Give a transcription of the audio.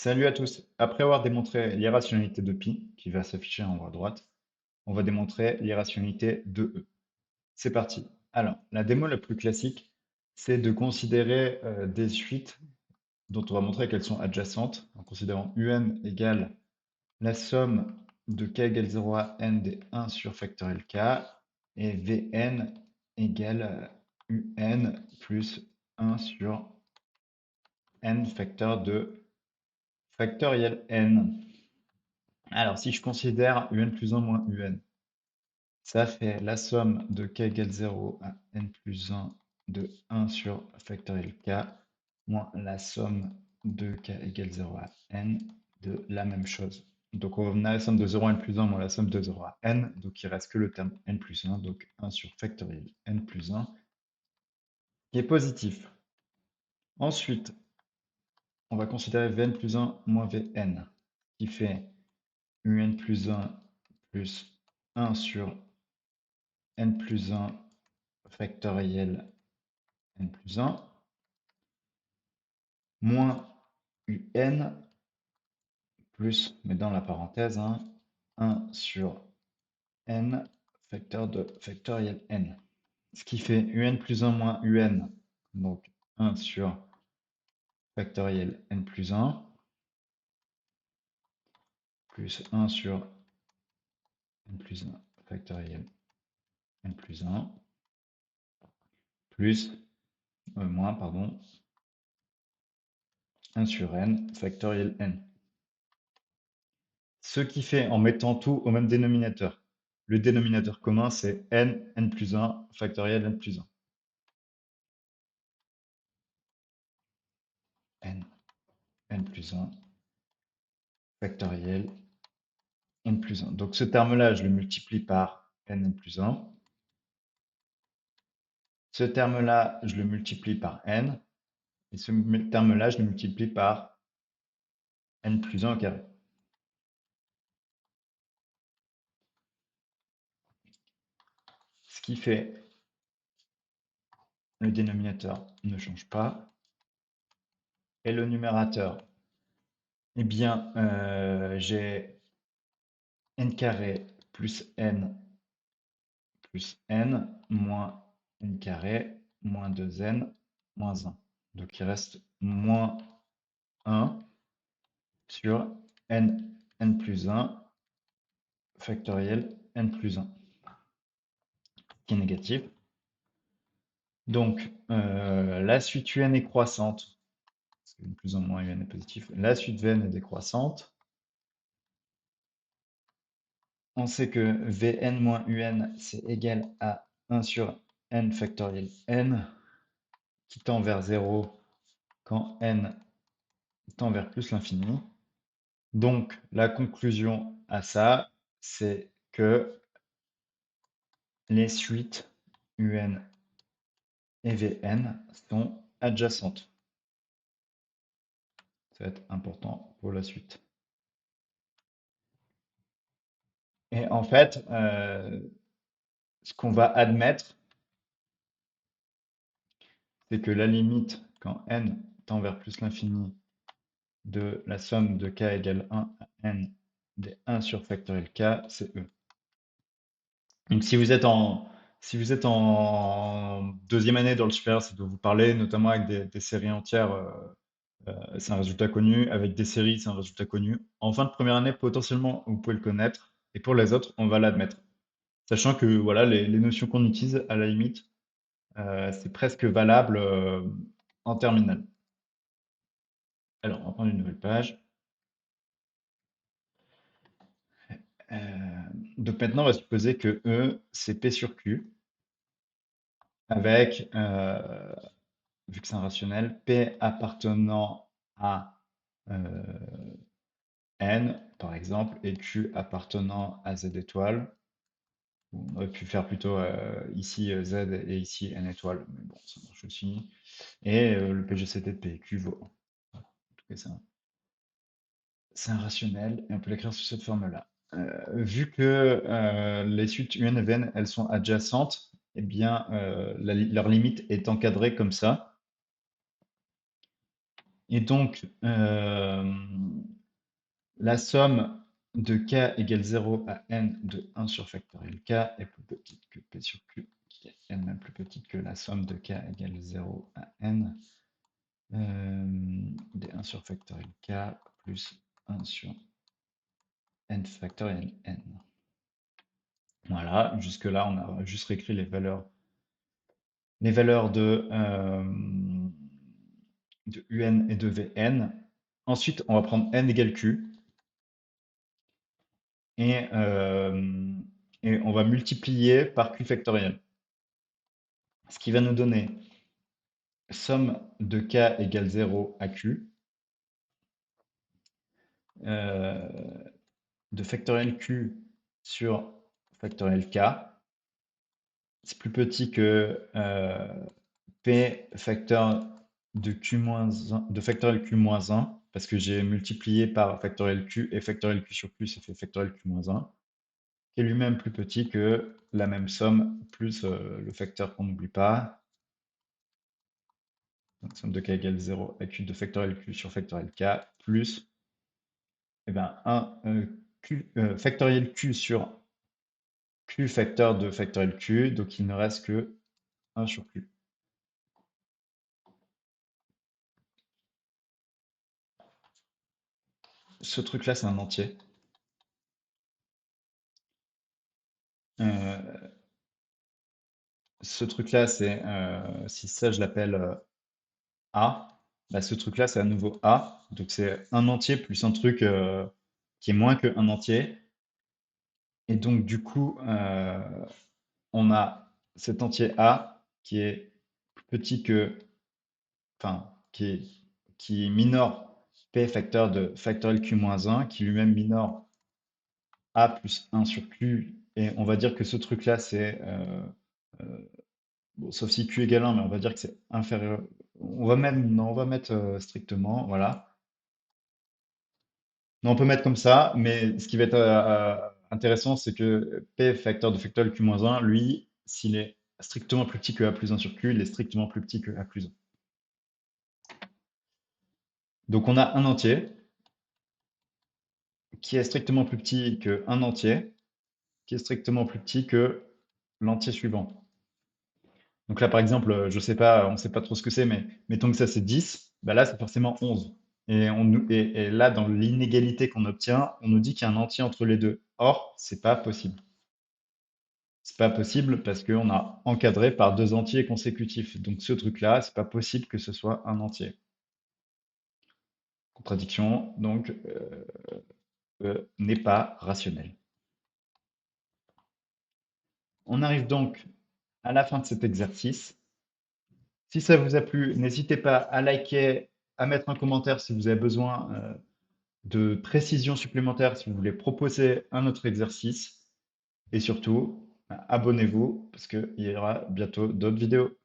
Salut à tous. Après avoir démontré l'irrationalité de pi, qui va s'afficher en haut à droite, on va démontrer l'irrationalité de e. C'est parti. Alors, la démo la plus classique, c'est de considérer des suites dont on va montrer qu'elles sont adjacentes, en considérant un égale la somme de k égale 0 à n des 1 sur factoriel k, et vn égale un plus 1 sur n facteur de factoriel n. Alors, si je considère un plus 1 moins un, ça fait la somme de k égale 0 à n plus 1 de 1 sur factoriel k moins la somme de k égale 0 à n de la même chose. Donc, on a la somme de 0 à n plus 1 moins la somme de 0 à n. Donc, il reste que le terme n plus 1, donc 1 sur factoriel n plus 1, qui est positif. Ensuite, on va considérer vn plus 1 moins vn, qui fait un plus 1 plus 1 sur n plus 1 factoriel n plus 1 moins un plus, mais dans la parenthèse, 1 sur n facteur de factoriel n. Ce qui fait un plus 1 moins un, donc 1 sur factoriel n plus 1, plus 1 sur n plus 1 factoriel n plus 1, plus, moins, pardon, 1 sur n factoriel n. Ce qui fait, en mettant tout au même dénominateur, le dénominateur commun, c'est n plus 1 factoriel n plus 1. n plus 1 factoriel n plus 1. Donc ce terme-là, je le multiplie par n plus 1. Ce terme-là, je le multiplie par n. Et ce terme-là, je le multiplie par n plus 1 au carré. Ce qui fait, le dénominateur ne change pas. Et le numérateur, eh bien, j'ai n carré plus n moins n carré moins 2n moins 1. Donc il reste moins 1 sur n plus 1 factoriel n plus 1, qui est négatif. Donc la suite un est croissante, parce que n plus 1 moins un est positif. La suite vn est décroissante. On sait que vn moins un, c'est égal à 1 sur n factoriel n, qui tend vers 0 quand n tend vers plus l'infini. Donc, la conclusion à ça, c'est que les suites un et vn sont adjacentes. Ça va être important pour la suite. Et en fait, ce qu'on va admettre, c'est que la limite, quand n tend vers plus l'infini, de la somme de k égale 1 à n des 1 sur factoriel k, c'est e. Donc si vous êtes en deuxième année dans le supérieur, ça doit vous parler, notamment avec des séries entières, c'est un résultat connu. Avec des séries, c'est un résultat connu. En fin de première année, potentiellement, vous pouvez le connaître. Et pour les autres, on va l'admettre. Sachant que voilà, les notions qu'on utilise, à la limite, c'est presque valable en terminale. Alors, on va prendre une nouvelle page. Donc maintenant, on va supposer que E, c'est P sur Q, avec, vu que c'est un rationnel, P appartenant à N, par exemple, et Q appartenant à Z étoile. On aurait pu faire plutôt ici Z et ici N étoile, mais bon, ça marche aussi. Et le PGCT de P et Q vaut 1. En tout cas, c'est un rationnel, et on peut l'écrire sous cette forme-là. Vu que les suites UN et VN, elles sont adjacentes, eh bien, leur limite est encadrée comme ça. Et donc, la somme de k égale 0 à n de 1 sur factoriel k est plus petite que p sur q, qui est n-même plus petite que la somme de k égale 0 à n des 1 sur factoriel k plus 1 sur n factoriel n. Voilà, jusque-là, on a juste réécrit les valeurs de un et de vn. Ensuite, on va prendre n égale q et, euh, et on va multiplier par q factoriel. Ce qui va nous donner somme de k égale 0 à q euh, de factoriel q sur factoriel k. C'est plus petit que p facteur de q moins 1, de factoriel q moins 1, parce que j'ai multiplié par factoriel q et factoriel q sur q, ça fait factoriel q moins 1, qui est lui-même plus petit que la même somme plus le facteur qu'on n'oublie pas. Donc somme de k égale 0 à q de factoriel q sur factoriel k plus eh ben, 1 factoriel q sur q facteur de factoriel q, donc il ne reste que 1 sur q. Ce truc-là, c'est un entier. Euh, Ce truc-là, c'est, si ça, je l'appelle A, bah, ce truc-là, c'est à nouveau A. Donc, c'est un entier plus un truc qui est moins qu'un entier. Et donc, du coup, on a cet entier A qui est plus petit que, enfin, qui minore P facteur de factoriel Q moins 1, qui lui-même minore A plus 1 sur Q. Et on va dire que ce truc-là, c'est euh, bon, sauf si Q égale 1, mais on va dire que c'est inférieur. On va même, non, on va mettre strictement, voilà. Non, on peut mettre comme ça, mais ce qui va être intéressant, c'est que P facteur de factoriel Q-1, lui, s'il est strictement plus petit que A plus 1 sur Q, il est strictement plus petit que A plus 1. Donc on a un entier qui est strictement plus petit que un entier, qui est strictement plus petit que l'entier suivant. Donc là, par exemple, je sais pas, on ne sait pas trop ce que c'est, mais mettons que ça c'est 10, bah là c'est forcément 11. Et là, dans l'inégalité qu'on obtient, on nous dit qu'il y a un entier entre les deux. Or, c'est pas possible. C'est pas possible parce qu'on a encadré par deux entiers consécutifs. Donc ce truc-là, c'est pas possible que ce soit un entier. Contradiction, donc, n'est pas rationnel. On arrive donc à la fin de cet exercice. Si ça vous a plu, n'hésitez pas à liker, à mettre un commentaire si vous avez besoin de précisions supplémentaires, si vous voulez proposer un autre exercice. Et surtout, abonnez-vous parce qu'il y aura bientôt d'autres vidéos.